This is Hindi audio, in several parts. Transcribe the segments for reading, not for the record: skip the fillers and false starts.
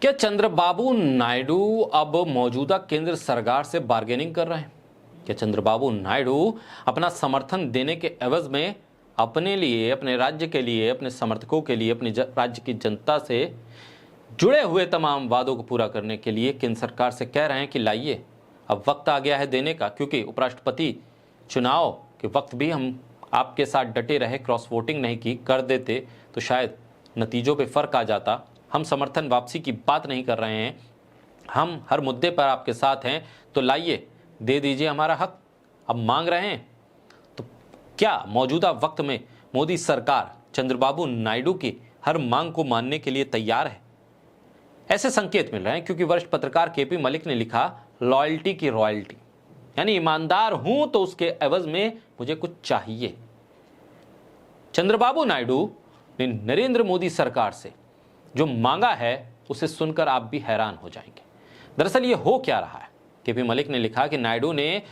क्या चंद्रबाबू नायडू अब मौजूदा केंद्र सरकार से बार्गेनिंग कर रहे हैं? क्या चंद्रबाबू नायडू अपना समर्थन देने के एवज में अपने लिए, अपने राज्य के लिए, अपने समर्थकों के लिए, अपने राज्य की जनता से जुड़े हुए तमाम वादों को पूरा करने के लिए केंद्र सरकार से कह रहे हैं कि लाइए, अब वक्त आ गया है देने का, क्योंकि उपराष्ट्रपति चुनाव के वक्त भी हम आपके साथ डटे रहे, क्रॉस वोटिंग नहीं की, कर देते तो शायद नतीजों पे फर्क आ जाता। हम समर्थन वापसी की बात नहीं कर रहे हैं, हम हर मुद्दे पर आपके साथ हैं, तो लाइए दे दीजिए हमारा हक। अब मांग रहे हैं तो क्या मौजूदा वक्त में मोदी सरकार चंद्रबाबू नायडू की हर मांग को मानने के लिए तैयार है? ऐसे संकेत मिल रहे हैं क्योंकि वरिष्ठ पत्रकार केपी मलिक ने लिखा, लॉयल्टी की रॉयल्टी, यानी ईमानदार हूं तो उसके एवज में मुझे कुछ चाहिए। चंद्रबाबू नायडू ने नरेंद्र मोदी सरकार से जो मांगा है उसे सुनकर आप भी हैरान हो जाएंगे। दरअसल ये हो क्या रहा है? केपी मलिक ने लिखा कि नायडू ने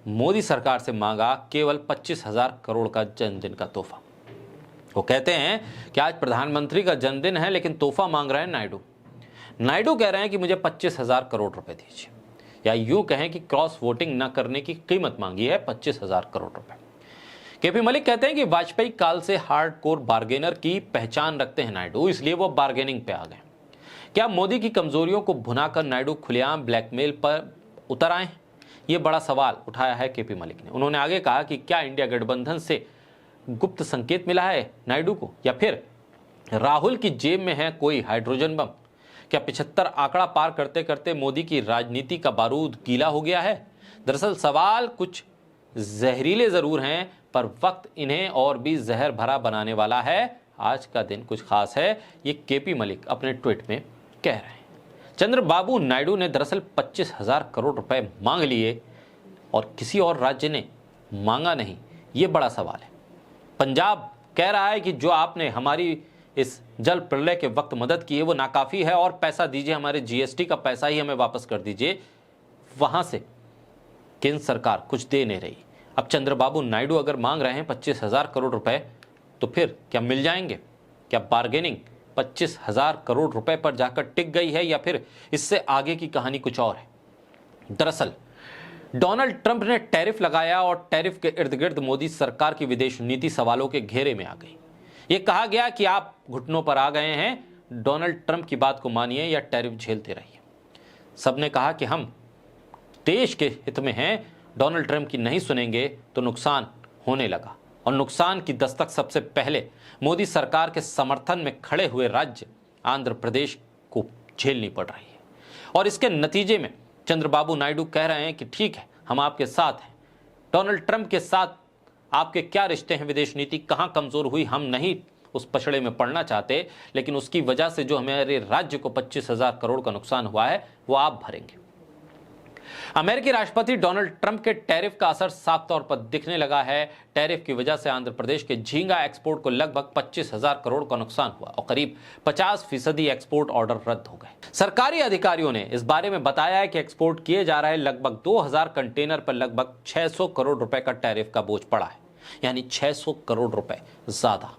मोदी सरकार से मांगा केवल 25,000 करोड़ का जन्मदिन का तोहफा। वो कहते हैं कि आज प्रधानमंत्री का जन्मदिन है लेकिन तोहफा मांग रहे हैं नायडू कह रहे हैं कि मुझे 25,000 करोड़ रुपए दीजिए, या यूं कहें कि क्रॉस वोटिंग न करने की कीमत मांगी है 25,000 करोड़ रुपए। केपी मलिक कहते हैं कि वाजपेयी काल से हार्डकोर बार्गेनर की पहचान रखते हैं नायडू, इसलिए वो बार्गेनिंग पे आ गए। क्या मोदी की कमजोरियों को भुनाकर नायडू खुलेआम ब्लैकमेल पर उतर आए? ये बड़ा सवाल उठाया है केपी मलिक ने। उन्होंने आगे कहा कि क्या इंडिया गठबंधन से गुप्त संकेत मिला है नायडू को, या फिर राहुल की जेब में है कोई हाइड्रोजन बम? क्या 75 आंकड़ा पार करते करते मोदी की राजनीति का बारूद गीला हो गया है? दरअसल सवाल कुछ जहरीले जरूर हैं, पर वक्त इन्हें और भी जहर भरा बनाने वाला है। आज का दिन कुछ खास है, ये केपी मलिक अपने ट्वीट में कह रहे हैं। चंद्रबाबू नायडू ने दरअसल 25,000 करोड़ रुपए मांग लिए और किसी और राज्य ने मांगा नहीं, ये बड़ा सवाल है। पंजाब कह रहा है कि जो आपने हमारी इस जल प्रलय के वक्त मदद की है वो नाकाफी है और पैसा दीजिए, हमारे जीएसटी का पैसा ही हमें वापस कर दीजिए। वहां से केंद्र सरकार कुछ दे नहीं रही। अब चंद्रबाबू नायडू अगर मांग रहे हैं 25,000 करोड़ रुपए, तो फिर क्या मिल जाएंगे? क्या बार्गेनिंग 25,000 करोड़ रुपए पर जाकर टिक गई है, या फिर इससे आगे की कहानी कुछ और है? दरअसल डोनाल्ड ट्रंप ने टैरिफ लगाया और टैरिफ के इर्द गिर्द मोदी सरकार की विदेश नीति सवालों के घेरे में आ गई। यह कहा गया कि आप घुटनों पर आ गए हैं, डोनाल्ड ट्रंप की बात को मानिए या टैरिफ झेलते रहिए। सबने कहा कि हम देश के हित में हैं, डोनाल्ड ट्रंप की नहीं सुनेंगे तो नुकसान होने लगा। और नुकसान की दस्तक सबसे पहले मोदी सरकार के समर्थन में खड़े हुए राज्य आंध्र प्रदेश को झेलनी पड़ रही है। और इसके नतीजे में चंद्रबाबू नायडू कह रहे हैं कि ठीक है, हम आपके साथ हैं। डोनाल्ड ट्रंप के साथ आपके क्या रिश्ते हैं, विदेश नीति कहां कमजोर हुई, हम नहीं उस पछड़े में पड़ना चाहते, लेकिन उसकी वजह से जो हमारे राज्य को 25,000 करोड़ का नुकसान हुआ है वो आप भरेंगे। अमेरिकी राष्ट्रपति डोनाल्ड ट्रंप के टैरिफ का असर साफ तौर पर दिखने लगा है। टैरिफ की वजह से आंध्र प्रदेश के झींगा एक्सपोर्ट को लगभग 25,000 करोड़ का नुकसान हुआ और करीब 50% एक्सपोर्ट ऑर्डर रद्द हो गए। सरकारी अधिकारियों ने इस बारे में बताया है कि एक्सपोर्ट किए जा रहे लगभग 2,000 कंटेनर पर लगभग 600 करोड़ रुपए का टैरिफ का बोझ पड़ा है, यानी 600 करोड़ रुपए ज्यादा।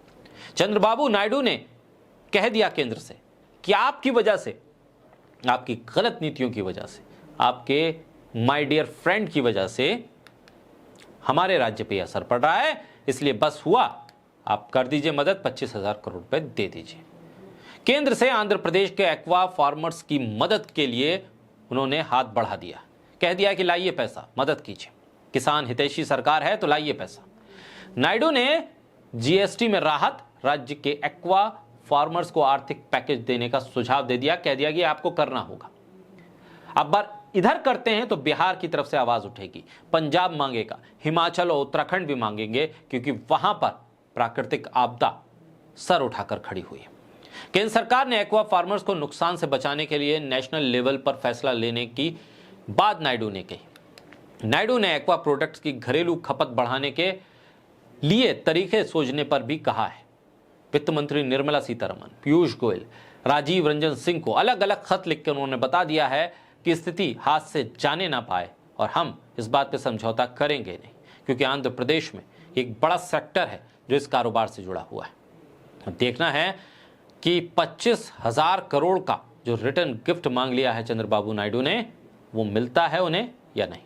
चंद्रबाबू नायडू ने कह दिया केंद्र से कि आपकी वजह से, आपकी गलत नीतियों की वजह से, आपके माय डियर फ्रेंड की वजह से हमारे राज्य पे असर पड़ रहा है, इसलिए बस हुआ, आप कर दीजिए मदद, 25,000 करोड़ रुपए दे दीजिए। केंद्र से आंध्र प्रदेश के एक्वा फार्मर्स की मदद के लिए उन्होंने हाथ बढ़ा दिया, कह दिया कि लाइए पैसा, मदद कीजिए, किसान हितैषी सरकार है तो लाइए पैसा। नायडू ने जीएसटी में राहत, राज्य के एक्वा फार्मर्स को आर्थिक पैकेज देने का सुझाव दे दिया, कह दिया कि आपको करना होगा। अब बार इधर करते हैं तो बिहार की तरफ से आवाज उठेगी, पंजाब मांगेगा, हिमाचल और उत्तराखंड भी मांगेंगे, क्योंकि वहां पर प्राकृतिक आपदा सर उठाकर खड़ी हुई है। केंद्र सरकार ने एक्वा फार्मर्स को नुकसान से बचाने के लिए नेशनल लेवल पर फैसला लेने की बात नायडू ने कही। नायडू ने एक्वा प्रोडक्ट्स की घरेलू खपत बढ़ाने के लिए तरीके सोचने पर भी कहा है। वित्त मंत्री निर्मला सीतारमण, पीयूष गोयल, राजीव रंजन सिंह को अलग अलग खत लिखकर उन्होंने बता दिया है कि स्थिति हाथ से जाने ना पाए और हम इस बात पे समझौता करेंगे नहीं, क्योंकि आंध्र प्रदेश में एक बड़ा सेक्टर है जो इस कारोबार से जुड़ा हुआ है। देखना है कि 25,000 करोड़ का जो रिटर्न गिफ्ट मांग लिया है चंद्रबाबू नायडू ने, वो मिलता है उन्हें या नहीं।